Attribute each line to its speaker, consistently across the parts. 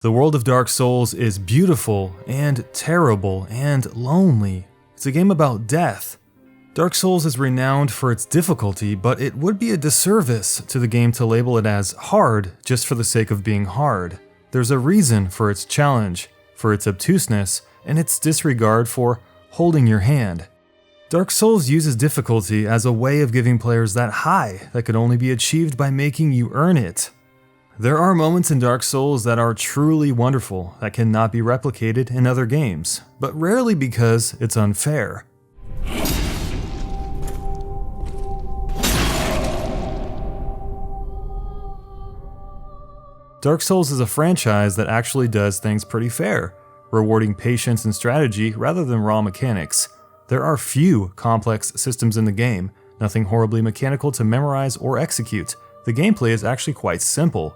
Speaker 1: The world of Dark Souls is beautiful and terrible and lonely. It's a game about death. Dark Souls is renowned for its difficulty, but it would be a disservice to the game to label it as hard just for the sake of being hard. There's a reason for its challenge, for its obtuseness, and its disregard for holding your hand. Dark Souls uses difficulty as a way of giving players that high that could only be achieved by making you earn it. There are moments in Dark Souls that are truly wonderful that cannot be replicated in other games, but rarely because it's unfair. Dark Souls is a franchise that actually does things pretty fair, rewarding patience and strategy rather than raw mechanics. There are few complex systems in the game, nothing horribly mechanical to memorize or execute. The gameplay is actually quite simple.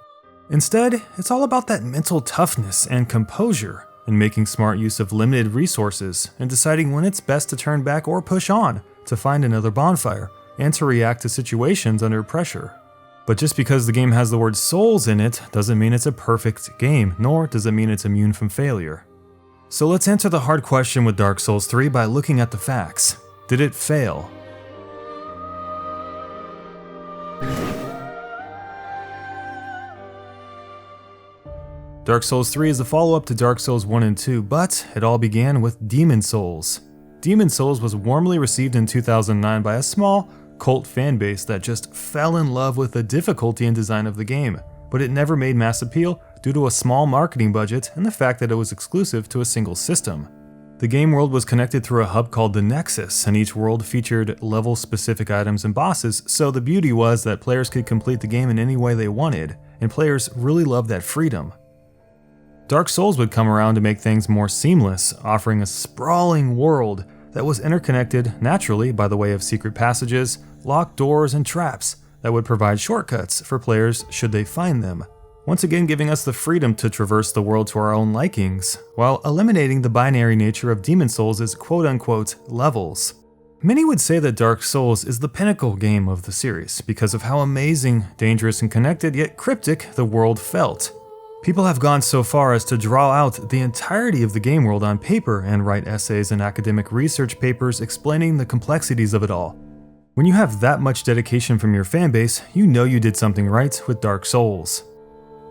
Speaker 1: Instead, it's all about that mental toughness and composure, and making smart use of limited resources, and deciding when it's best to turn back or push on, to find another bonfire, and to react to situations under pressure. But just because the game has the word Souls in it doesn't mean it's a perfect game, nor does it mean it's immune from failure. So let's answer the hard question with Dark Souls 3 by looking at the facts. Did it fail? Dark Souls 3 is the follow-up to Dark Souls 1 and 2, but it all began with Demon's Souls. Demon's Souls was warmly received in 2009 by a small cult fanbase that just fell in love with the difficulty and design of the game, but it never made mass appeal due to a small marketing budget and the fact that it was exclusive to a single system. The game world was connected through a hub called the Nexus, and each world featured level-specific items and bosses, so the beauty was that players could complete the game in any way they wanted, and players really loved that freedom. Dark Souls would come around to make things more seamless, offering a sprawling world that was interconnected naturally by the way of secret passages, locked doors, and traps that would provide shortcuts for players should they find them, once again giving us the freedom to traverse the world to our own likings, while eliminating the binary nature of Demon's Souls' quote-unquote levels. Many would say that Dark Souls is the pinnacle game of the series because of how amazing, dangerous, and connected yet cryptic the world felt. People have gone so far as to draw out the entirety of the game world on paper and write essays and academic research papers explaining the complexities of it all. When you have that much dedication from your fanbase, you know you did something right with Dark Souls.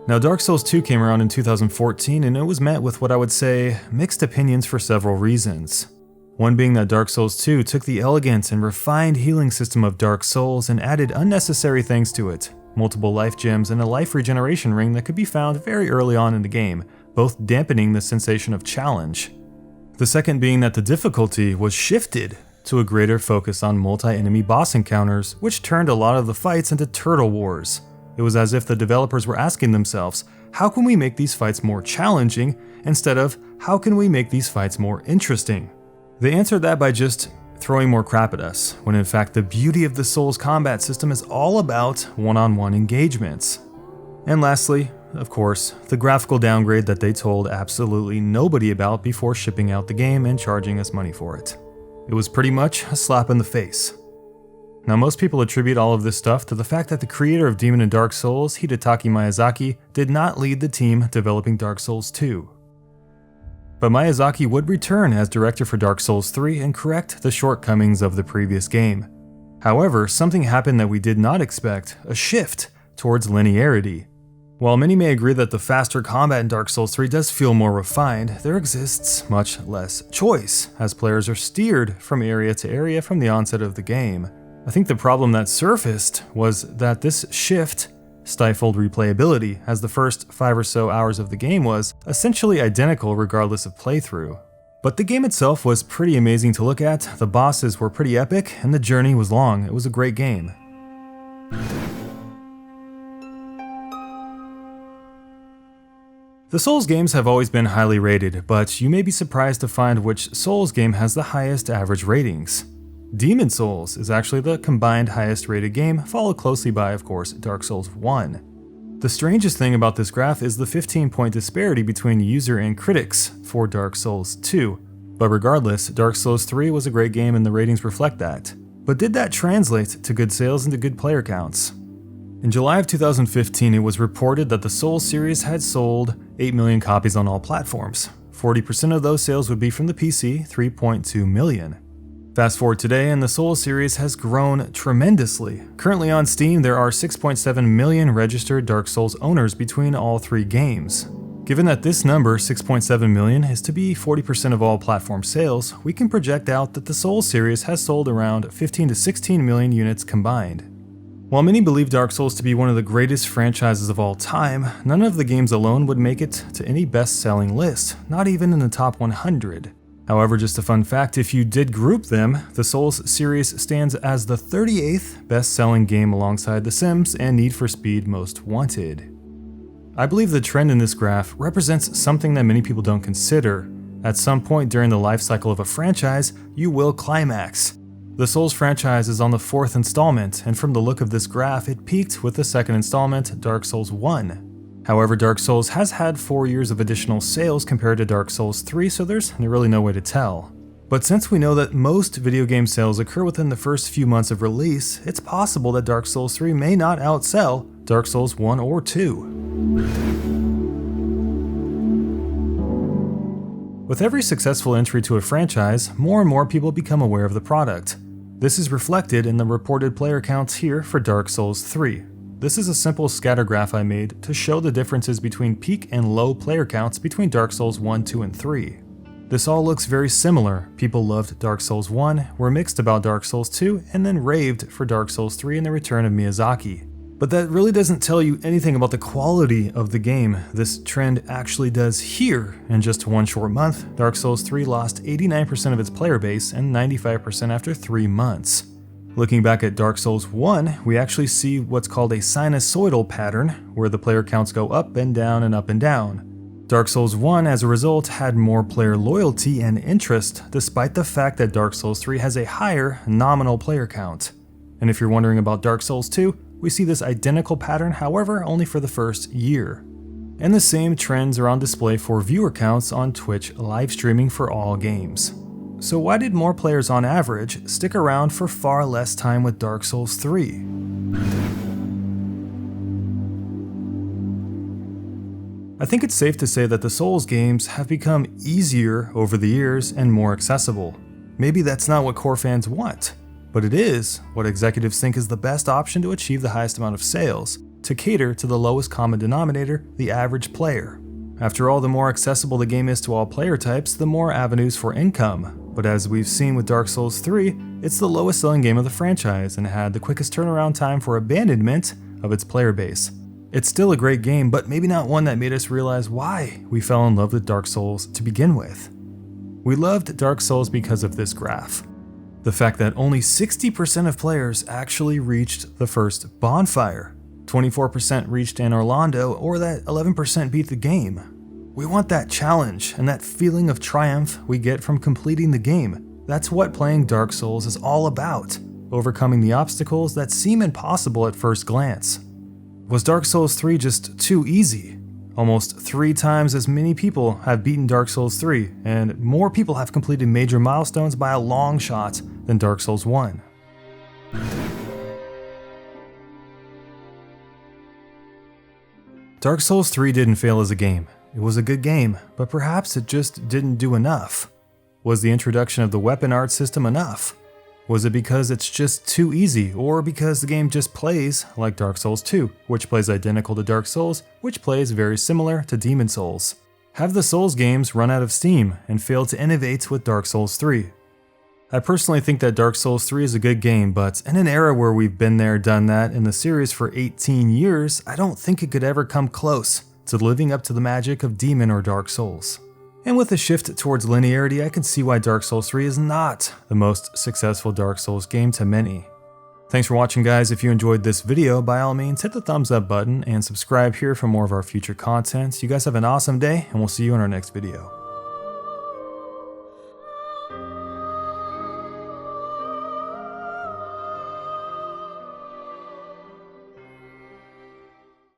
Speaker 1: Now, Dark Souls 2 came around in 2014 and it was met with what I would say mixed opinions for several reasons. One being that Dark Souls 2 took the elegant and refined healing system of Dark Souls and added unnecessary things to it. Multiple life gems, and a life regeneration ring that could be found very early on in the game, both dampening the sensation of challenge. The second being that the difficulty was shifted to a greater focus on multi-enemy boss encounters, which turned a lot of the fights into turtle wars. It was as if the developers were asking themselves, how can we make these fights more challenging, instead of how can we make these fights more interesting? They answered that by just throwing more crap at us, when in fact the beauty of the Souls combat system is all about one-on-one engagements. And lastly, of course, the graphical downgrade that they told absolutely nobody about before shipping out the game and charging us money for it. It was pretty much a slap in the face. Now, most people attribute all of this stuff to the fact that the creator of Demon and Dark Souls, Hidetaka Miyazaki, did not lead the team developing Dark Souls 2. But Miyazaki would return as director for Dark Souls 3 and correct the shortcomings of the previous game. However, something happened that we did not expect, a shift towards linearity. While many may agree that the faster combat in Dark Souls 3 does feel more refined, there exists much less choice, as players are steered from area to area from the onset of the game. I think the problem that surfaced was that this shift stifled replayability, as the first 5 or so hours of the game was essentially identical regardless of playthrough. But the game itself was pretty amazing to look at, the bosses were pretty epic, and the journey was long. It was a great game. The Souls games have always been highly rated, but you may be surprised to find which Souls game has the highest average ratings. Demon's Souls is actually the combined highest rated game, followed closely by, of course, Dark Souls 1. The strangest thing about this graph is the 15-point disparity between user and critics for Dark Souls 2. But regardless, Dark Souls 3 was a great game and the ratings reflect that. But did that translate to good sales and to good player counts? In July of 2015, it was reported that the Souls series had sold 8 million copies on all platforms. 40% of those sales would be from the PC, 3.2 million. Fast forward today, and the Souls series has grown tremendously. Currently on Steam, there are 6.7 million registered Dark Souls owners between all three games. Given that this number, 6.7 million, is to be 40% of all platform sales, we can project out that the Souls series has sold around 15 to 16 million units combined. While many believe Dark Souls to be one of the greatest franchises of all time, none of the games alone would make it to any best-selling list, not even in the top 100. However, just a fun fact, if you did group them, the Souls series stands as the 38th best-selling game alongside The Sims and Need for Speed Most Wanted. I believe the trend in this graph represents something that many people don't consider. At some point during the life cycle of a franchise, you will climax. The Souls franchise is on the 4th installment, and from the look of this graph, it peaked with the 2nd installment, Dark Souls 1. However, Dark Souls has had 4 years of additional sales compared to Dark Souls 3, so there's really no way to tell. But since we know that most video game sales occur within the first few months of release, it's possible that Dark Souls 3 may not outsell Dark Souls 1 or 2. With every successful entry to a franchise, more and more people become aware of the product. This is reflected in the reported player counts here for Dark Souls 3. This is a simple scatter graph I made to show the differences between peak and low player counts between Dark Souls 1, 2, and 3. This all looks very similar. People loved Dark Souls 1, were mixed about Dark Souls 2, and then raved for Dark Souls 3 and the return of Miyazaki. But that really doesn't tell you anything about the quality of the game. This trend actually does here. In just one short month, Dark Souls 3 lost 89% of its player base and 95% after 3 months. Looking back at Dark Souls 1, we actually see what's called a sinusoidal pattern, where the player counts go up and down and up and down. Dark Souls 1, as a result, had more player loyalty and interest, despite the fact that Dark Souls 3 has a higher nominal player count. And if you're wondering about Dark Souls 2, we see this identical pattern, however, only for the first year. And the same trends are on display for viewer counts on Twitch live streaming for all games. So why did more players on average stick around for far less time with Dark Souls 3? I think it's safe to say that the Souls games have become easier over the years and more accessible. Maybe that's not what core fans want, but it is what executives think is the best option to achieve the highest amount of sales, to cater to the lowest common denominator, the average player. After all, the more accessible the game is to all player types, the more avenues for income. But as we've seen with Dark Souls 3, it's the lowest selling game of the franchise and had the quickest turnaround time for abandonment of its player base. It's still a great game, but maybe not one that made us realize why we fell in love with Dark Souls to begin with. We loved Dark Souls because of this graph. The fact that only 60% of players actually reached the first bonfire, 24% reached Anor Londo, or that 11% beat the game. We want that challenge and that feeling of triumph we get from completing the game. That's what playing Dark Souls is all about, overcoming the obstacles that seem impossible at first glance. Was Dark Souls 3 just too easy? Almost 3 times as many people have beaten Dark Souls 3, and more people have completed major milestones by a long shot than Dark Souls 1. Dark Souls 3 didn't fail as a game. It was a good game, but perhaps it just didn't do enough. Was the introduction of the weapon art system enough? Was it because it's just too easy, or because the game just plays like Dark Souls 2, which plays identical to Dark Souls, which plays very similar to Demon Souls? Have the Souls games run out of steam and failed to innovate with Dark Souls 3? I personally think that Dark Souls 3 is a good game, but in an era where we've been there, done that in the series for 18 years, I don't think it could ever come close to living up to the magic of Demon or Dark Souls. And with a shift towards linearity, I can see why Dark Souls 3 is not the most successful Dark Souls game to many. Thanks for watching, guys. If you enjoyed this video, by all means hit the thumbs up button and subscribe here for more of our future content. You guys have an awesome day, and we'll see you in our next video.